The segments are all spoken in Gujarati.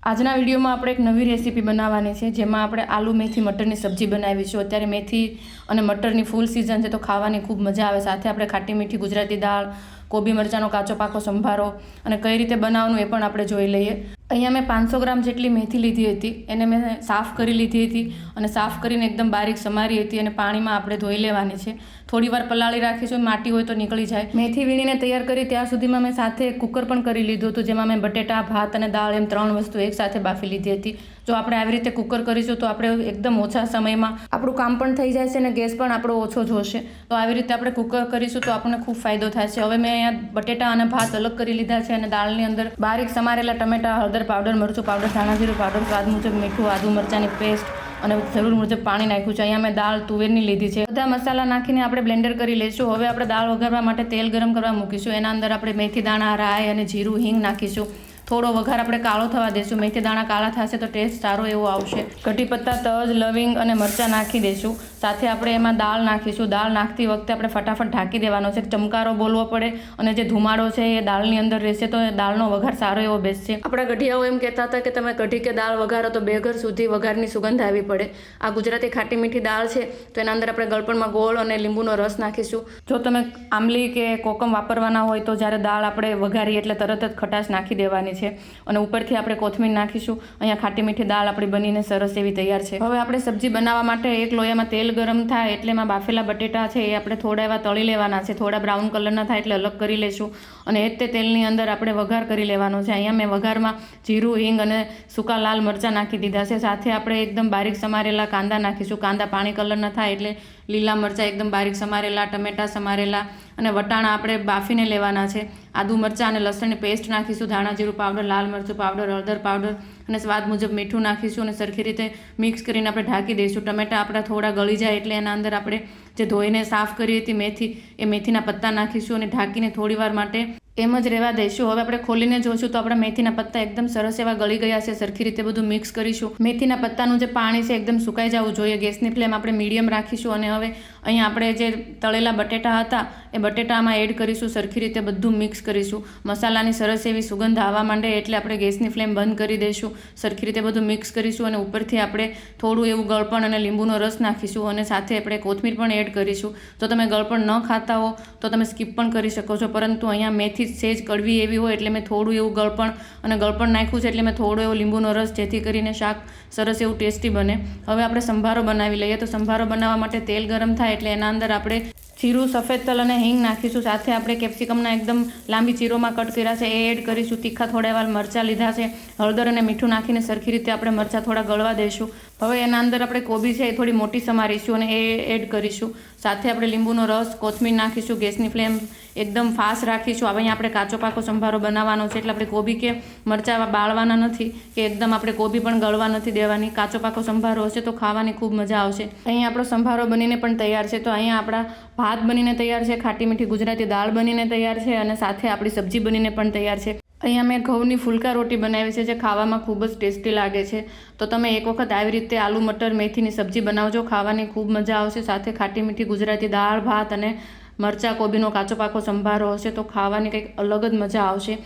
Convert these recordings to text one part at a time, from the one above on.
આજના વિડીયોમાં આપણે એક નવી રેસીપી બનાવવાની છે, જેમાં આપણે આલુ મેથી મટરની સબ્જી બનાવીશું। અત્યારે મેથી અને મટરની ફૂલ સિઝન છે, તો ખાવાની ખૂબ મજા આવે। સાથે આપણે ખાટી મીઠી ગુજરાતી દાળ, કોબી મરચાંનો કાચો પાકો સંભારો અને કઈ રીતે બનાવવાનું એ પણ આપણે જોઈ લઈએ। અહીંયા મેં 500 ગ્રામ જેટલી મેથી લીધી હતી, એને મેં સાફ કરી લીધી હતી અને સાફ કરીને એકદમ બારીક સમારી હતી અને પાણીમાં આપણે ધોઈ લેવાની છે। થોડી વાર પલાળી રાખીશું, માટી હોય તો નીકળી જાય। મેથી વીણીને તૈયાર કરી ત્યાં સુધીમાં મેં સાથે કુકર પણ કરી લીધું હતું, જેમાં મેં બટેટા, ભાત અને દાળ એમ 3 વસ્તુ એકસાથે બાફી લીધી હતી। જો આપણે આવી રીતે કુકર કરીશું તો આપણે એકદમ ઓછા સમયમાં આપણું કામ પણ થઈ જાય છે અને ગેસ પણ આપણો ઓછો જોશે। તો આવી રીતે આપણે કુકર કરીશું તો આપણને ખૂબ ફાયદો થાય છે। હવે મેં અહીંયા બટેટા અને ભાત અલગ કરી લીધા છે અને દાળની અંદર બારીક સમારેલા ટમેટા, હળદર પાવડર, મરચું પાવડર, ધાણા જીરું પાવડર, સ્વાદ મુજબ મીઠું, આદુ મરચાંની પેસ્ટ અને જરૂર મુજબ પાણી નાખ્યું છે। અહીંયા મેં દાળ તુવેરની લીધી છે। બધા મસાલા નાખીને આપણે બ્લેન્ડર કરી લઈશું। હવે આપણે દાળ વઘારવા માટે તેલ ગરમ કરવા મૂકીશું। એના અંદર આપણે મેથી દાણા, રાઈ અને જીરું, હિંગ નાખીશું। થોડો વઘાર આપણે કાળો થવા દઈશું। મેથી દાણા કાળા થશે તો ટેસ્ટ સારો એવો આવશે। કઢી પત્તા, તજ, લવિંગ અને મરચાં નાખી દઈશું। સાથે આપણે એમાં દાળ નાખીશું। દાળ નાખતી વખતે આપણે ફટાફટ ઢાંકી દેવાનો છે, ચમકારો બોલવો પડે અને જે ધુમાડો છે એ દાળની અંદર રહેશે તો દાળનો વઘાર સારો એવો બેસશે। આપણા ગઢિયાઓ એમ કહેતા હતા કે તમે કઢી કે દાળ વઘારો તો 2 ઘર સુધી વઘારની સુગંધ આવી પડે। આ ગુજરાતી ખાટી મીઠી દાળ છે, તો એના અંદર આપણે ગળપણમાં ગોળ અને લીંબુનો રસ નાખીશું। જો તમે આમલી કે કોકમ વાપરવાના હોય તો જ્યારે દાળ આપણે વઘારીએ એટલે તરત જ ખટાશ નાખી દેવાની છે અને ઉપરથી આપણે કોથમીર નાખીશું। અહીંયા ખાટી મીઠી દાળ આપણી બનીને સરસ એવી તૈયાર છે। હવે આપણે સબ્જી બનાવવા માટે એક લોયામાં તેલ ગરમ થાય એટલે એમાં બાફેલા બટેટા છે એ આપણે થોડા એવા તળી લેવાના છે। થોડા બ્રાઉન કલરના થાય એટલે અલગ કરી લઈશું અને એ જ તે તેલની અંદર આપણે વઘાર કરી લેવાનો છે। અહીંયા મેં વઘારમાં જીરું, હિંગ અને સૂકા લાલ મરચાં નાખી દીધા છે। સાથે આપણે એકદમ બારીક સમારેલા કાંદા નાખીશું। કાંદા પાણી કલરના થાય એટલે લીલા મરચાં એકદમ બારીક સમારેલા, ટમેટા સમારેલા અને વટાણા આપણે બાફીને લેવાના છે। આદુ મરચાં અને લસણની પેસ્ટ નાખીશું। ધાણા જીરું પાવડર, લાલ મરચું પાવડર, હળદર પાવડર અને સ્વાદ મુજબ મીઠું નાખીશું અને સરખી રીતે મિક્સ કરીને આપણે ઢાંકી દઈશું। ટમેટા આપણા થોડા ગળી જાય એટલે એના અંદર આપણે જે ધોઈને સાફ કરી હતી મેથી, એ મેથીના પત્તા નાખીશું અને ઢાંકીને થોડી વાર માટે એમ જ રહેવા દઈશું। હવે આપણે ખોલીને જોઈશું તો આપણા મેથીના પત્તા એકદમ સરસ એવા ગળી ગયા છે। સરખી રીતે બધું મિક્સ કરીશું। મેથીના પત્તાનું જે પાણી છે એકદમ સુકાઈ જવું જોઈએ। ગેસની ફ્લેમ આપણે મીડિયમ રાખીશું અને હવે અહીંયા આપણે જે તળેલા બટેટા હતા એ બટેટામાં એડ કરીશું। સરખી રીતે બધું મિક્સ કરીશું। મસાલાની સરસ એવી સુગંધ આવવા માંડે એટલે આપણે ગેસની ફ્લેમ બંધ કરી દઈશું। સરખી રીતે બધું મિક્સ કરીશું અને ઉપરથી આપણે થોડું એવું ગળપણ અને લીંબુનો રસ નાખીશું અને સાથે આપણે કોથમીર પણ એડ કરીશું। જો તમે ગળપણ ન ખાતા હો તો તમે સ્કીપ પણ કરી શકો છો, પરંતુ અહીંયા મેથી સેજ કડવી એવી હોય એટલે મેં થોડું એવું ગળપણ નાખ્યું છે, એટલે મેં થોડો એવો લીંબુનો રસ, જેથી કરીને શાક સરસ એવું ટેસ્ટી બને। હવે આપણે સંભારો બનાવી લઈએ। તો સંભારો બનાવવા માટે તેલ ગરમ થાય એટલે એના અંદર આપણે જીરું, સફેદ તલ અને હિંગ નાખીશું। સાથે આપણે કેપ્સિકમના એકદમ લાંબી ચીરોમાં કટ કર્યા છે એ એડ કરીશું। તીખા થોડા એવા મરચાં લીધા છે। હળદર અને મીઠું નાખીને સરખી રીતે આપણે મરચાં થોડા ગળવા દઈશું। હવે એના અંદર આપણે કોબી છે એ થોડી મોટી સમારીશું અને એ એડ કરીશું। સાથે આપણે લીંબુનો રસ, કોથમીર નાખીશું। ગેસની ફ્લેમ એકદમ ફાસ્ટ રાખીશું। હવે અહીંયા આપણે કાચો પાકો સંભારો બનાવવાનો છે એટલે આપણે કોબી કે મરચાં બાળવાના નથી કે એકદમ આપણે કોબી પણ ગળવા નથી દેવાની। કાચો પાકો સંભારો હશે તો ખાવાની ખૂબ મજા આવશે। અહીંયા આપણો સંભારો બનીને પણ તૈયાર છે। તો અહીંયા આપણા ભાત બનીને તૈયાર છે, ખાટી મીઠી ગુજરાતી દાળ બનીને તૈયાર છે અને સાથે આપણી સબ્જી બનીને પણ તૈયાર છે। અહીંયા મેં ઘઉંની ફુલકા રોટી બનાવી છે, જે ખાવામાં ખૂબ જ ટેસ્ટી લાગે છે। તો તમે એક વખત આવી રીતે આલુ મટર મેથીની સબ્જી બનાવજો, ખાવાની ખૂબ મજા આવશે। સાથે ખાટી મીઠી ગુજરાતી દાળ, ભાત અને મરચાં, કોબીનો કાચો પાકો સંભારો હશે તો ખાવાની કંઈક અલગ જ મજા આવશે।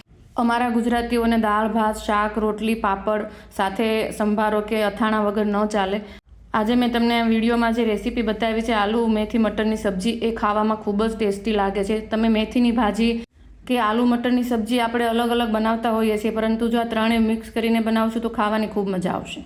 અમારા ગુજરાતીઓને દાળ, ભાત, શાક, રોટલી, પાપડ સાથે સંભારો કે અથાણા વગર ન ચાલે। આજે મેં તમને વિડીયોમાં જે રેસીપી બતાવી છે આલુ મેથી મટરની સબ્જી, એ ખાવામાં ખૂબ જ ટેસ્ટી લાગે છે। તમે મેથીની ભાજી કે આલુ મટરની સબ્જી આપણે અલગ અલગ બનાવતા હોઈએ છીએ, પરંતુ જો આ ત્રણેય મિક્સ કરીને બનાવશું તો ખાવાની ખૂબ મજા આવશે।